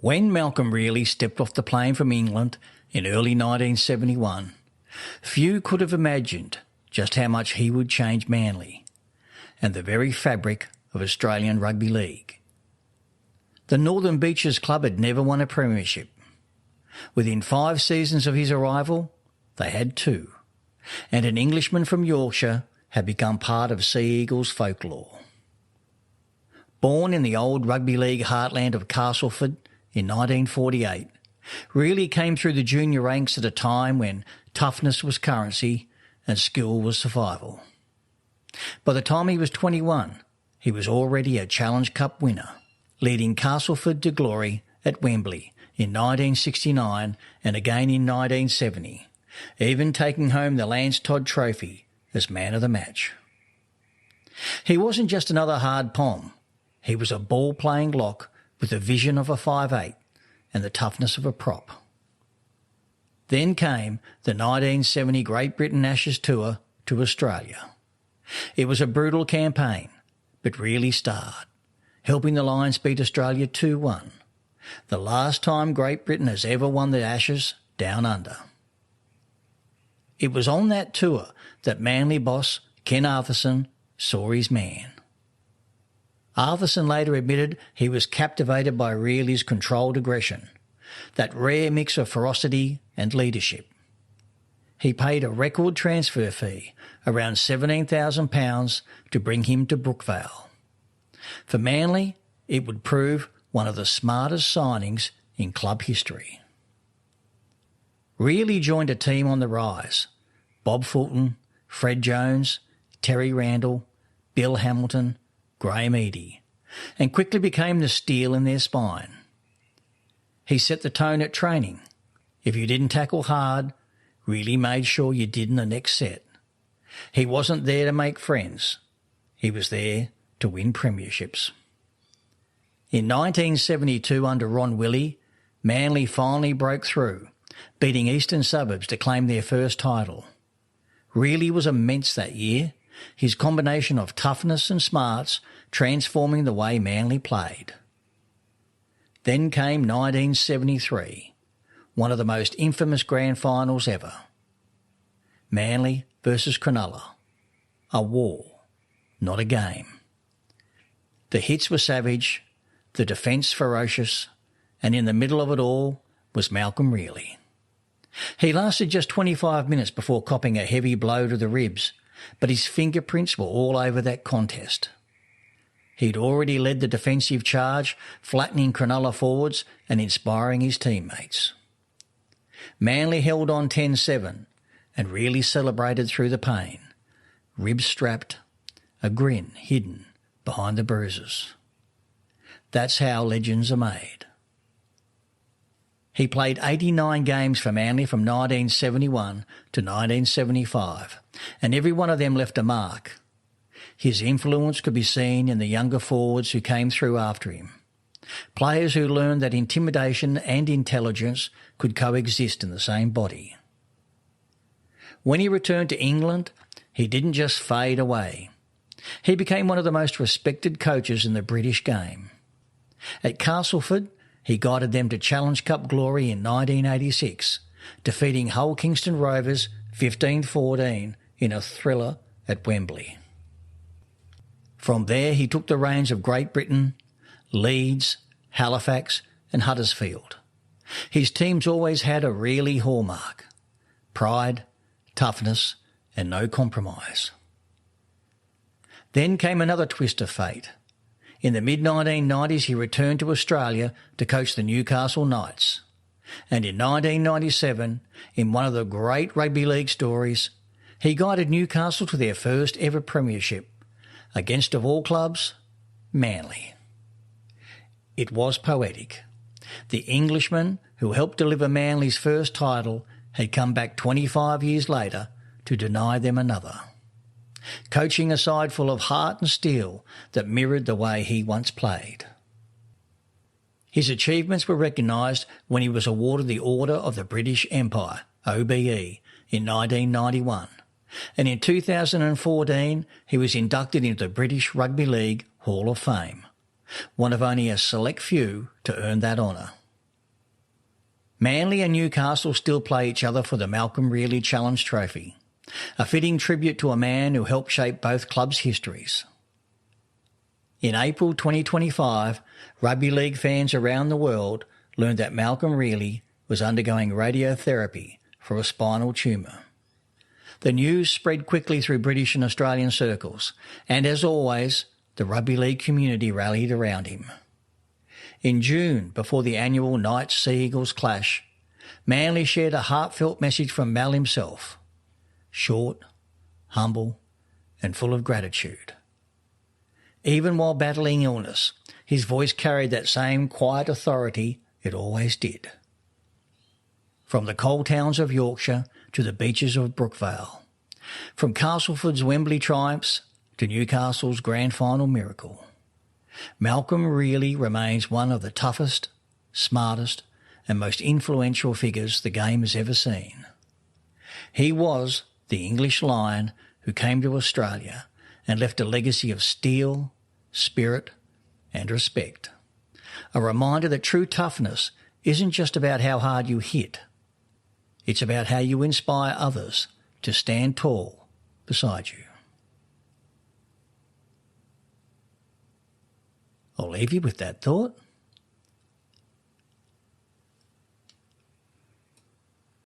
When Malcolm Reilly stepped off the plane from England in early 1971, few could have imagined just how much he would change Manly and the very fabric of Australian rugby league. The Northern Beaches club had never won a premiership. Within 5 seasons of his arrival, they had 2, and an Englishman from Yorkshire had become part of Sea Eagles folklore. Born in the old rugby league heartland of Castleford in 1948, Reilly came through the junior ranks at a time when toughness was currency and skill was survival. By the time he was 21, he was already a Challenge Cup winner, leading Castleford to glory at Wembley in 1969 and again in 1970, even taking home the Lance Todd Trophy as man of the match. He wasn't just another hard pom. He was a ball-playing lock with the vision of a 5'8" and the toughness of a prop. Then came the 1970 Great Britain Ashes tour to Australia. It was a brutal campaign, but Reilly starred, helping the Lions beat Australia 2-1, the last time Great Britain has ever won the Ashes down under. It was on that tour that Manly boss Ken Arthurson saw his man. Arthurson later admitted he was captivated by Reilly's controlled aggression, that rare mix of ferocity and leadership. He paid a record transfer fee, around £17,000, to bring him to Brookvale. For Manly, it would prove one of the smartest signings in club history. Reilly joined a team on the rise: Bob Fulton, Fred Jones, Terry Randall, Bill Hamilton, Graham Eadie, and quickly became the steel in their spine. He set the tone at training. If you didn't tackle hard, Reilly made sure you did in the next set. He wasn't there to make friends. He was there to win premierships. In 1972, under Ron Willey, Manly finally broke through, beating Eastern Suburbs to claim their first title. Reilly was immense that year, his combination of toughness and smarts transforming the way Manly played. Then came 1973, one of the most infamous grand finals ever. Manly versus Cronulla. A war, not a game. The hits were savage, the defence ferocious, and in the middle of it all was Malcolm Reilly. He lasted just 25 minutes before copping a heavy blow to the ribs, but his fingerprints were all over that contest. He'd already led the defensive charge, flattening Cronulla forwards and inspiring his teammates. Manly held on 10-7 and Reilly celebrated through the pain, ribs strapped, a grin hidden behind the bruises. That's how legends are made. He played 89 games for Manly from 1971 to 1975, and every one of them left a mark. His influence could be seen in the younger forwards who came through after him, players who learned that intimidation and intelligence could coexist in the same body. When he returned to England, he didn't just fade away. He became one of the most respected coaches in the British game. At Castleford, he guided them to Challenge Cup glory in 1986, defeating Hull Kingston Rovers 15-14 in a thriller at Wembley. From there he took the reins of Great Britain, Leeds, Halifax and Huddersfield. His teams always had a Reilly hallmark: pride, toughness and no compromise. Then came another twist of fate. In the mid-1990s he returned to Australia to coach the Newcastle Knights. And in 1997, in one of the great rugby league stories, he guided Newcastle to their first ever premiership, against, of all clubs, Manly. It was poetic. The Englishman who helped deliver Manly's first title had come back 25 years later to deny them another, coaching a side full of heart and steel that mirrored the way he once played. His achievements were recognised when he was awarded the Order of the British Empire, OBE, in 1991, and in 2014 he was inducted into the British Rugby League Hall of Fame, one of only a select few to earn that honour. Manly and Newcastle still play each other for the Malcolm Reilly Challenge Trophy, a fitting tribute to a man who helped shape both clubs' histories. In April 2025, rugby league fans around the world learned that Malcolm Reilly was undergoing radiotherapy for a spinal tumour. The news spread quickly through British and Australian circles, and as always, the rugby league community rallied around him. In June, before the annual Knights Sea Eagles clash, Manly shared a heartfelt message from Mal himself, short, humble, and full of gratitude. Even while battling illness, his voice carried that same quiet authority it always did. From the coal towns of Yorkshire to the beaches of Brookvale, from Castleford's Wembley triumphs to Newcastle's grand final miracle, Malcolm Reilly remains one of the toughest, smartest and most influential figures the game has ever seen. He was the English lion who came to Australia and left a legacy of steel, spirit and respect. A reminder that true toughness isn't just about how hard you hit. It's about how you inspire others to stand tall beside you. I'll leave you with that thought.